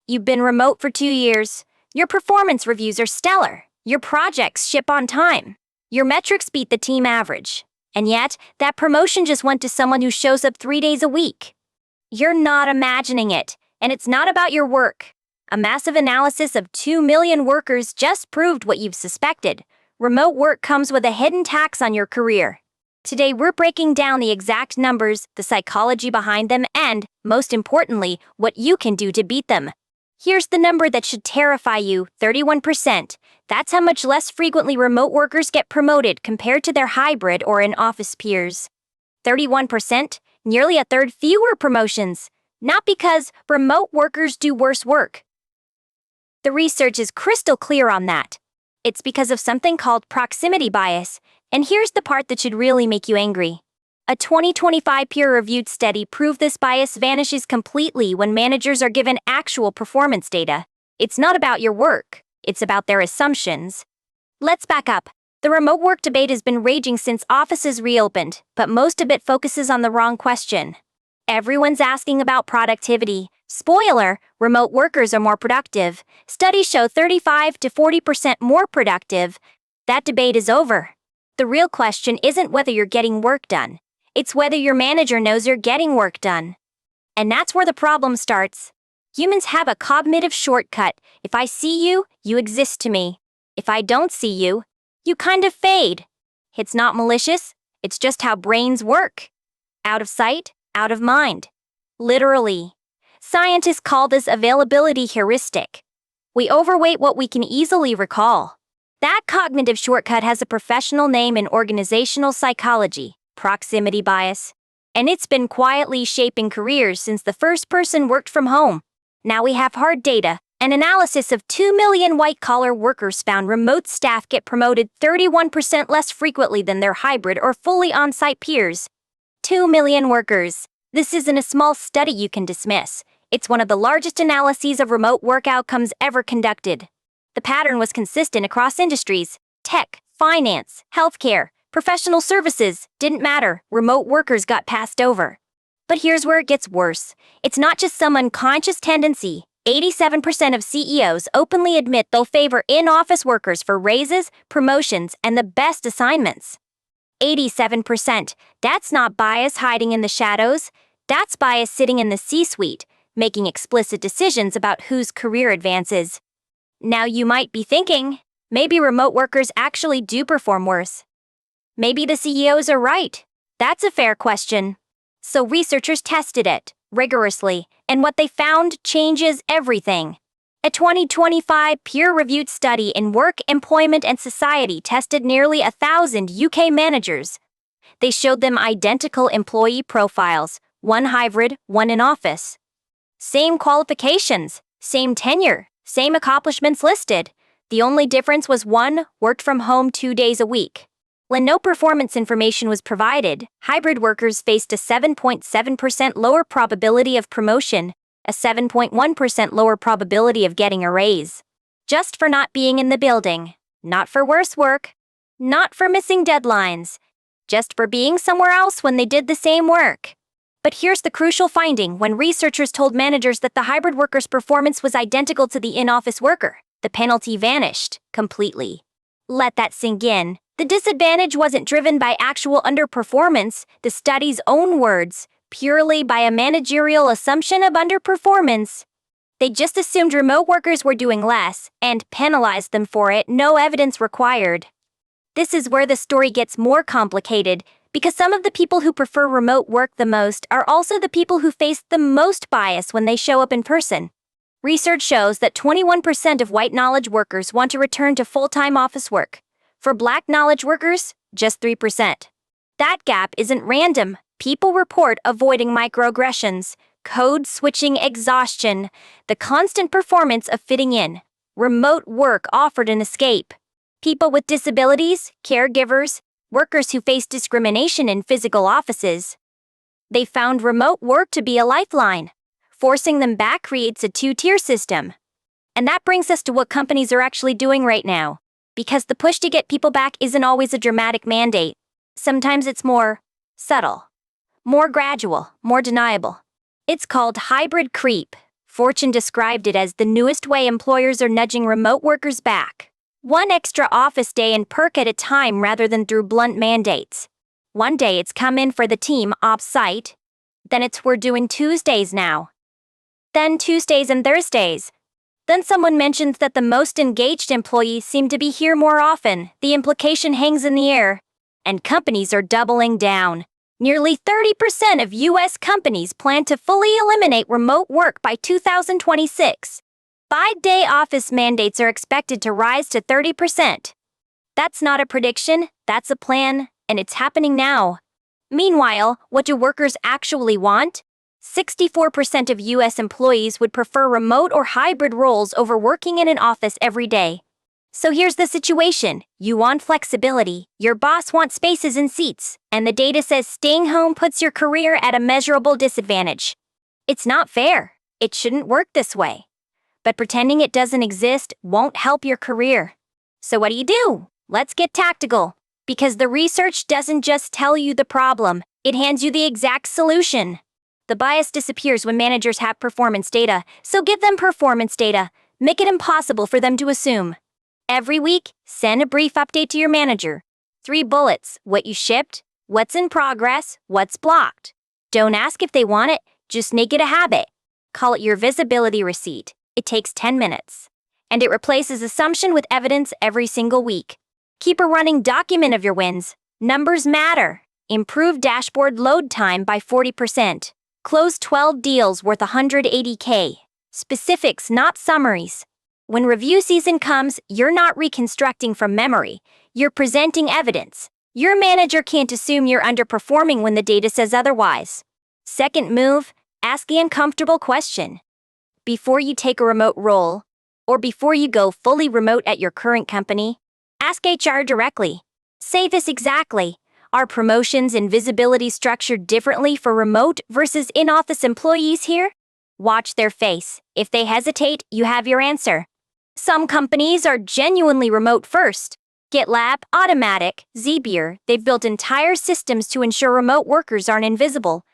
You've been remote for 2 years. Your performance reviews are stellar. Your projects ship on time. Your metrics beat the team average. And yet, that promotion just went to someone who shows up 3 days a week. You're not imagining it, and it's not about your work. A massive analysis of 2 million workers just proved what you've suspected. Remote work comes with a hidden tax on your career. Today, we're breaking down the exact numbers, the psychology behind them, and, most importantly, what you can do to beat them. Here's the number that should terrify you, 31%. That's how much less frequently remote workers get promoted compared to their hybrid or in-office peers. 31%, nearly a third fewer promotions. Not because remote workers do worse work. The research is crystal clear on that. It's because of something called proximity bias, and here's the part that should really make you angry. A 2025 peer-reviewed study proved this bias vanishes completely when managers are given actual performance data. It's not about your work, it's about their assumptions. Let's back up. The remote work debate has been raging since offices reopened, but most of it focuses on the wrong question. Everyone's asking about productivity. Spoiler, remote workers are more productive. Studies show 35 to 40% more productive. That debate is over. The real question isn't whether you're getting work done. It's whether your manager knows you're getting work done. And that's where the problem starts. Humans have a cognitive shortcut. If I see you, you exist to me. If I don't see you, you kind of fade. It's not malicious, it's just how brains work. Out of sight, out of mind. Literally. Scientists call this availability heuristic. We overweight what we can easily recall. That cognitive shortcut has a professional name in organizational psychology, proximity bias. And it's been quietly shaping careers since the first person worked from home. Now we have hard data. An analysis of 2 million white-collar workers found remote staff get promoted 31% less frequently than their hybrid or fully on-site peers. 2 million workers. This isn't a small study you can dismiss. It's one of the largest analyses of remote work outcomes ever conducted. The pattern was consistent across industries. Tech, finance, healthcare, professional services, didn't matter. Remote workers got passed over. But here's where it gets worse. It's not just some unconscious tendency. 87% of CEOs openly admit they'll favor in-office workers for raises, promotions, and the best assignments. 87%. That's not bias hiding in the shadows. That's bias sitting in the C-suite, making explicit decisions about whose career advances. Now you might be thinking, maybe remote workers actually do perform worse. Maybe the CEOs are right. That's a fair question. So researchers tested it rigorously, and what they found changes everything. A 2025 peer-reviewed study in Work, Employment and Society tested nearly 1,000 UK managers. They showed them identical employee profiles, one hybrid, one in office. Same qualifications, same tenure, same accomplishments listed. The only difference was one worked from home 2 days a week. When no performance information was provided, hybrid workers faced a 7.7% lower probability of promotion, a 7.1% lower probability of getting a raise. Just for not being in the building, not for worse work, not for missing deadlines, just for being somewhere else when they did the same work. But here's the crucial finding: when researchers told managers that the hybrid worker's performance was identical to the in-office worker, the penalty vanished completely. Let that sink in. The disadvantage wasn't driven by actual underperformance, the study's own words, purely by a managerial assumption of underperformance. They just assumed remote workers were doing less and penalized them for it, no evidence required. This is where the story gets more complicated, because some of the people who prefer remote work the most are also the people who face the most bias when they show up in person. Research shows that 21% of white knowledge workers want to return to full-time office work. For black knowledge workers, just 3%. That gap isn't random. People report avoiding microaggressions, code switching exhaustion, the constant performance of fitting in. Remote work offered an escape. People with disabilities, caregivers, workers who face discrimination in physical offices. They found remote work to be a lifeline. Forcing them back creates a two-tier system. And that brings us to what companies are actually doing right now. Because the push to get people back isn't always a dramatic mandate. Sometimes it's more subtle, more gradual, more deniable. It's called hybrid creep. Fortune described it as the newest way employers are nudging remote workers back. One extra office day and perk at a time rather than through blunt mandates. One day it's come in for the team off-site. Then it's we're doing Tuesdays now. Then Tuesdays and Thursdays. Then someone mentions that the most engaged employees seem to be here more often. The implication hangs in the air. And companies are doubling down. Nearly 30% of U.S. companies plan to fully eliminate remote work by 2026. 5-day office mandates are expected to rise to 30%. That's not a prediction, that's a plan, and it's happening now. Meanwhile, what do workers actually want? 64% of U.S. employees would prefer remote or hybrid roles over working in an office every day. So here's the situation. You want flexibility, your boss wants spaces and seats, and the data says staying home puts your career at a measurable disadvantage. It's not fair. It shouldn't work this way. But pretending it doesn't exist won't help your career. So what do? Let's get tactical. Because the research doesn't just tell you the problem, it hands you the exact solution. The bias disappears when managers have performance data, so give them performance data. Make it impossible for them to assume. Every week, send a brief update to your manager. 3 bullets: what you shipped, what's in progress, what's blocked. Don't ask if they want it, just make it a habit. Call it your visibility receipt. It takes 10 minutes. And it replaces assumption with evidence every single week. Keep a running document of your wins. Numbers matter. Improve dashboard load time by 40%. Close 12 deals worth $180K. Specifics, not summaries. When review season comes, you're not reconstructing from memory. You're presenting evidence. Your manager can't assume you're underperforming when the data says otherwise. Second move, ask the uncomfortable question. Before you take a remote role, or before you go fully remote at your current company, ask HR directly. Say this exactly. Are promotions and visibility structured differently for remote versus in-office employees here? Watch their face. If they hesitate, you have your answer. Some companies are genuinely remote first. GitLab, Automatic, Zapier, they've built entire systems to ensure remote workers aren't invisible.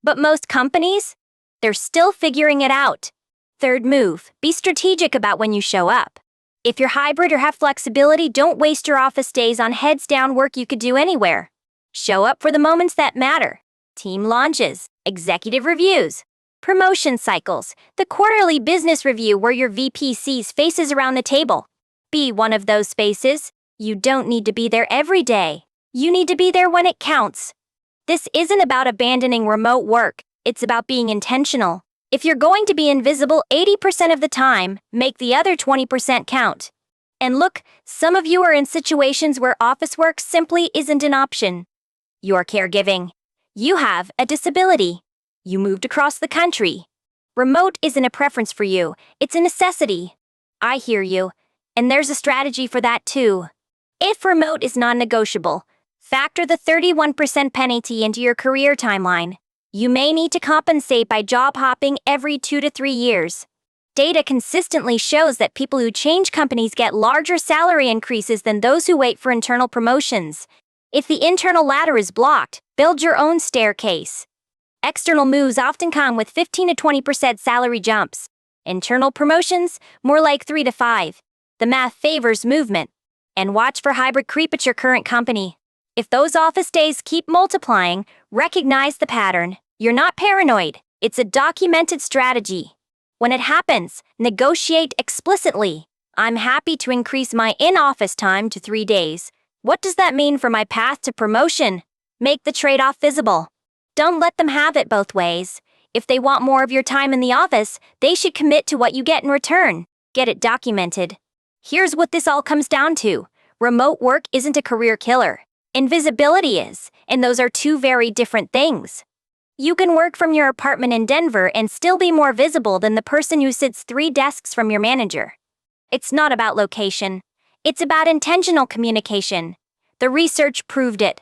But most companies? They're still figuring it out. Third move, be strategic about when you show up. If you're hybrid or have flexibility, don't waste your office days on heads-down work you could do anywhere. Show up for the moments that matter. Team launches, executive reviews, promotion cycles, the quarterly business review where your VP sees faces around the table. Be one of those faces. You don't need to be there every day. You need to be there when it counts. This isn't about abandoning remote work. It's about being intentional. If you're going to be invisible 80% of the time, make the other 20% count. And look, some of you are in situations where office work simply isn't an option. You're caregiving. You have a disability. You moved across the country. Remote isn't a preference for you, it's a necessity. I hear you, and there's a strategy for that too. If remote is non-negotiable, factor the 31% penalty into your career timeline. You may need to compensate by job hopping every 2 to 3 years. Data consistently shows that people who change companies get larger salary increases than those who wait for internal promotions. If the internal ladder is blocked, build your own staircase. External moves often come with 15 to 20% salary jumps. Internal promotions, more like 3 to 5. The math favors movement. And watch for hybrid creep at your current company. If those office days keep multiplying, recognize the pattern. You're not paranoid. It's a documented strategy. When it happens, negotiate explicitly. I'm happy to increase my in-office time to 3 days. What does that mean for my path to promotion? Make the trade-off visible. Don't let them have it both ways. If they want more of your time in the office, they should commit to what you get in return. Get it documented. Here's what this all comes down to. Remote work isn't a career killer. Invisibility is, and those are two very different things. You can work from your apartment in Denver and still be more visible than the person who sits 3 desks from your manager. It's not about location. It's about intentional communication. The research proved it.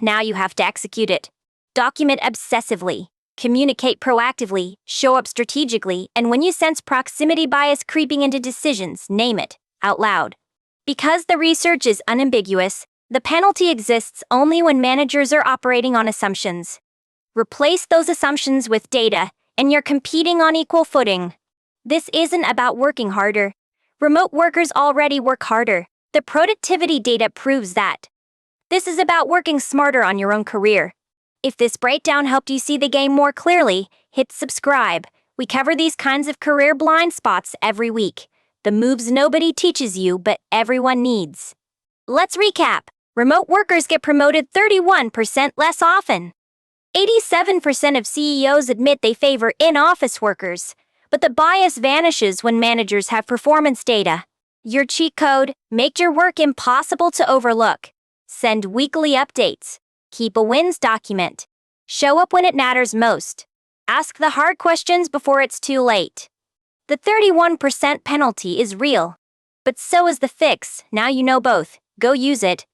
Now you have to execute it. Document obsessively. Communicate proactively, show up strategically, and when you sense proximity bias creeping into decisions, name it, out loud. Because the research is unambiguous, the penalty exists only when managers are operating on assumptions. Replace those assumptions with data. and you're competing on equal footing. This isn't about working harder. Remote workers already work harder. The productivity data proves that. This is about working smarter on your own career. If this breakdown helped you see the game more clearly, hit subscribe. We cover these kinds of career blind spots every week. The moves nobody teaches you, but everyone needs. Let's recap. Remote workers get promoted 31% less often. 87% of CEOs admit they favor in-office workers, but the bias vanishes when managers have performance data. Your cheat code: make your work impossible to overlook. Send weekly updates. Keep a wins document. Show up when it matters most. Ask the hard questions before it's too late. The 31% penalty is real. But so is the fix. Now you know both. Go use it.